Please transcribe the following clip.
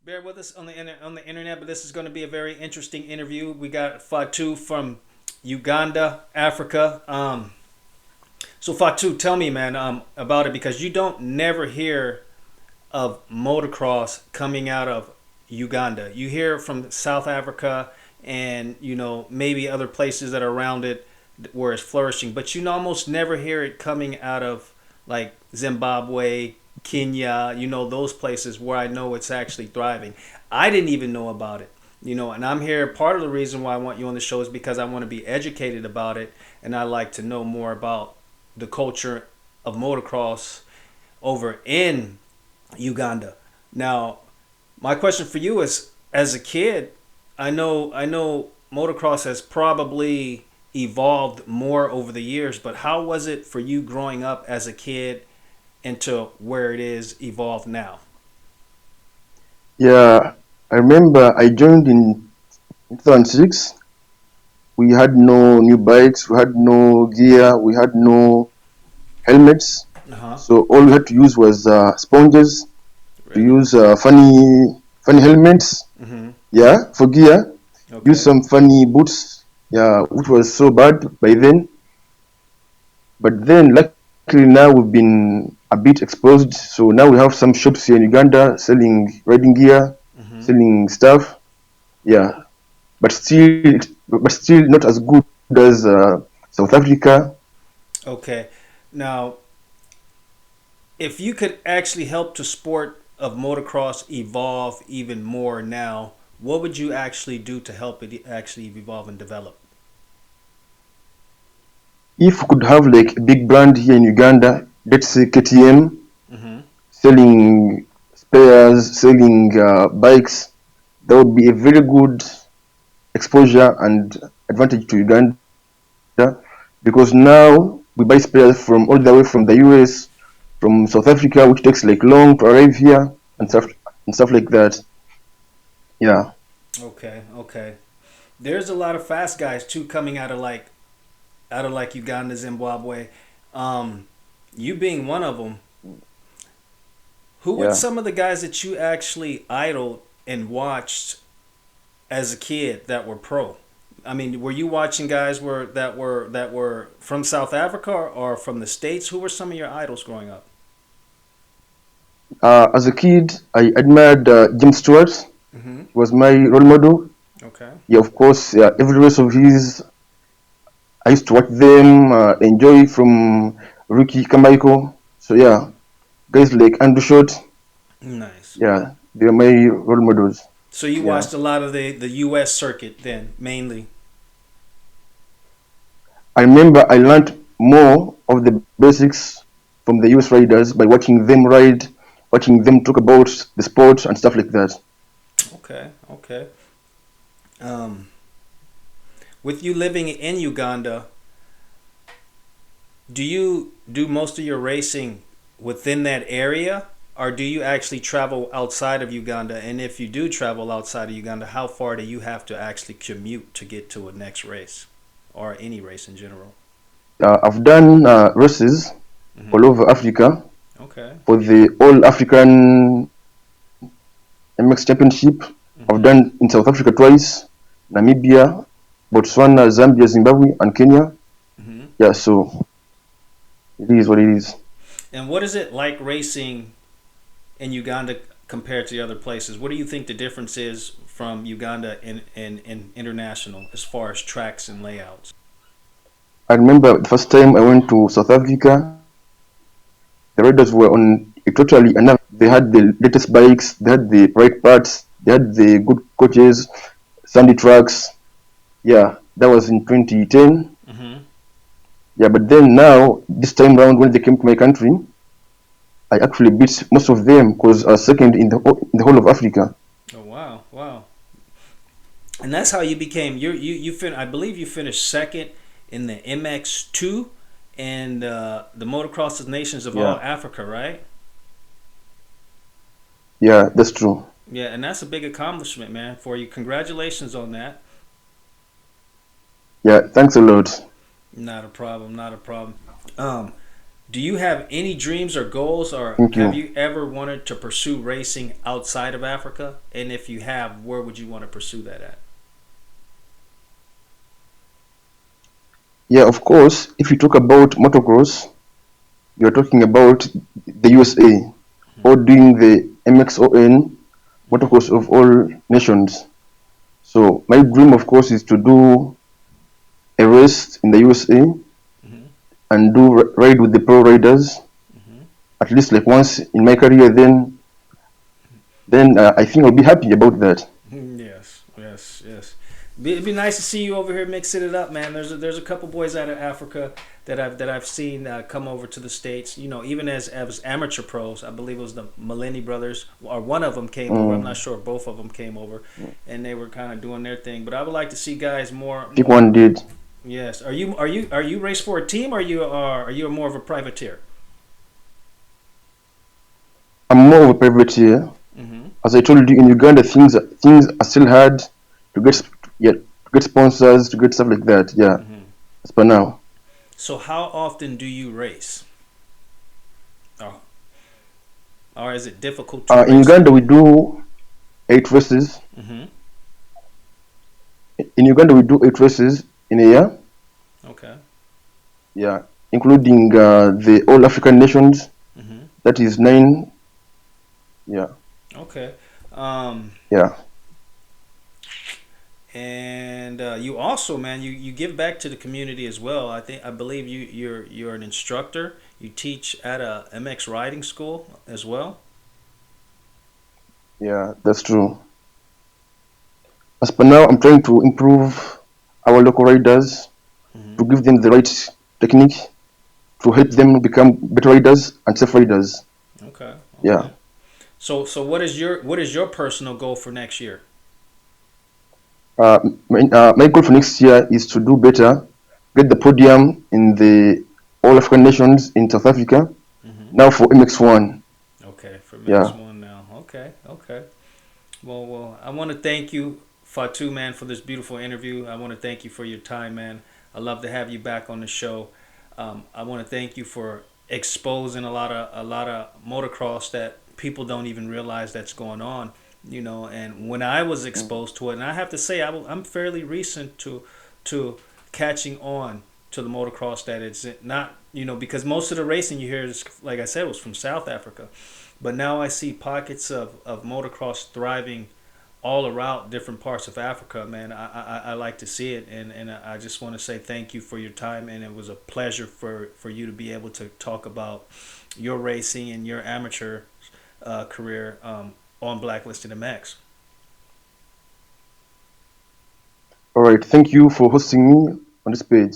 Bear with us on the internet, but this is going to be a very interesting interview. We got Fatuh from Uganda, Africa. So Fatuh, tell me, man, about it because you don't never hear of motocross coming out of Uganda. You hear from South Africa and maybe other places that are around it where it's flourishing, but you almost never hear it coming out of like Zimbabwe, Kenya, those places where I know it's actually thriving. I didn't even know about it. And I'm here. Part of the reason why I want you on the show is because I want to be educated about it, and I like to know more about the culture of motocross over in Uganda. Now, my question for you is, as a kid, I know motocross has probably evolved more over the years, but how was it for you growing up as a kid into where it is evolved now? Yeah, I remember I joined in 2006. We had no new bikes, we had no gear, we had no helmets. Uh huh. So all we had to use was sponges, to Really? use funny helmets. Mm-hmm. Yeah, for gear. Use Okay. some funny boots. Yeah, which was so bad by then. But then, luckily now we've been a bit exposed. So now we have some shops here in Uganda selling riding gear, Mm-hmm. selling stuff. Yeah, but still not as good as South Africa. Okay. Now, if you could actually help the sport of motocross evolve even more now, what would you actually do to help it actually evolve and develop? If we could have like a big brand here in Uganda, let's say KTM, Mm-hmm. selling spares, selling bikes, that would be a very good exposure and advantage to Uganda because now we buy spares from all the way from the US, from South Africa, which takes like long to arrive here and stuff like that. Yeah. Okay. Okay. There's a lot of fast guys too coming out of like Uganda, Zimbabwe. Um, you being one of them. Who were Yeah. some of the guys that you actually idled and watched as a kid that were pro? I mean, were you watching guys that were from South Africa or from the States? Who were some of your idols growing up? As a kid, I admired Jim Stewart. Mm-hmm. He was my role model. Okay. Yeah, of course, yeah, every race of his, I used to watch them, enjoy from Ricky Carmichael. So yeah, guys like Andrew Short, Nice. yeah, they're my role models. So you Yeah, watched a lot of the U.S. circuit then, mainly. I remember I learned more of the basics from the US riders by watching them ride, watching them talk about the sport and stuff like that. Okay. Okay. Um, with you living in Uganda, do you do most of your racing within that area, or do you actually travel outside of Uganda? And if you do travel outside of Uganda, how far do you have to actually commute to get to a next race, or any race in general? I've done races Mm-hmm. all over Africa Okay. for the All African MX Championship. I've Mm-hmm. done in South Africa twice, Namibia, Botswana, Zambia, Zimbabwe, and Kenya. Mm-hmm. Yeah, so it is what it is. And what is it like racing in Uganda compared to the other places? What do you think the difference is from Uganda and international as far as tracks and layouts? I remember the first time I went to South Africa, the riders were on a totally another. They had the latest bikes, they had the right parts, they had the good coaches, sandy tracks. Yeah, that was in 2010. Mm-hmm. Yeah, but then now, this time round, when they came to my country, I actually beat most of them because I was second in the whole of Africa. Oh wow, wow! And that's how you became. I believe you finished second in the MX2 and the Motocross of Nations of all Yeah, Africa, right? yeah, that's true. Yeah, and that's a big accomplishment, man, for you. Congratulations on that. Yeah, thanks a lot. Not a problem. Not a problem. Um, Do you have any dreams or goals, or Thank have you. you ever wanted to pursue racing outside of Africa? And if you have, where would you want to pursue that at? Yeah, of course, if you talk about motocross, you're talking about the USA or doing the Mxon Mm-hmm. motocross of all nations. So my dream, of course, is to do a race in the USA Mm-hmm. and do ride with the pro riders Mm-hmm. at least like once in my career. Then I think I'll be happy about that. Yes, yes, yes. It'd be nice to see you over here mixing it up, man. There's a couple boys out of Africa that I've seen come over to the states. You know, even as amateur pros. I believe it was the Malini brothers, or one of them came over. I'm not Mm, sure if both of them came over, I and they were kind of doing their thing. But I would like to see guys think more. one did. Yes. Are you race for a team, or are you more of a privateer? I'm more of a privateer. Mm-hmm. As I told you, in Uganda, things are still hard to get yeah to get sponsors to get stuff like that. Yeah, Mm-hmm. as per now. So how often do you race? Or, or is it difficult to In race? Uganda, we do 8 races. Mm-hmm. In Uganda, we do 8 races in a year. Okay. Yeah, including the all African nations. Mm-hmm. That is 9. Yeah, Okay. Um, yeah. and you also, man, you give back to the community as well. I believe you're an instructor. You teach at a MX riding school as well. Yeah, that's true. As per now, I'm trying to improve our local riders Mm-hmm. to give them the right technique to help them become better riders and safe riders. Okay. Yeah. Okay. So what is your personal goal for next year? Uh, my goal for next year is to do better, get the podium in the All African Nations in South Africa. Mm-hmm. Now for MX1. Okay, for Yeah. MX1 now. Okay. Okay. Well, I want to thank you, Fatuh, man, for this beautiful interview. I want to thank you for your time, man. I love to have you back on the show. I want to thank you for exposing a lot of motocross that people don't even realize that's going on. You know, and when I was exposed to it, and I have to say, I'm fairly recent to catching on to the motocross that it's not, you know, because most of the racing you hear is, like I said, was from South Africa. But now I see pockets of motocross thriving all around different parts of Africa, man. I like to see it, and I just want to say thank you for your time, and it was a pleasure for you to be able to talk about your racing and your amateur career on BlackListed Mx. All right. Thank you for hosting me on this page.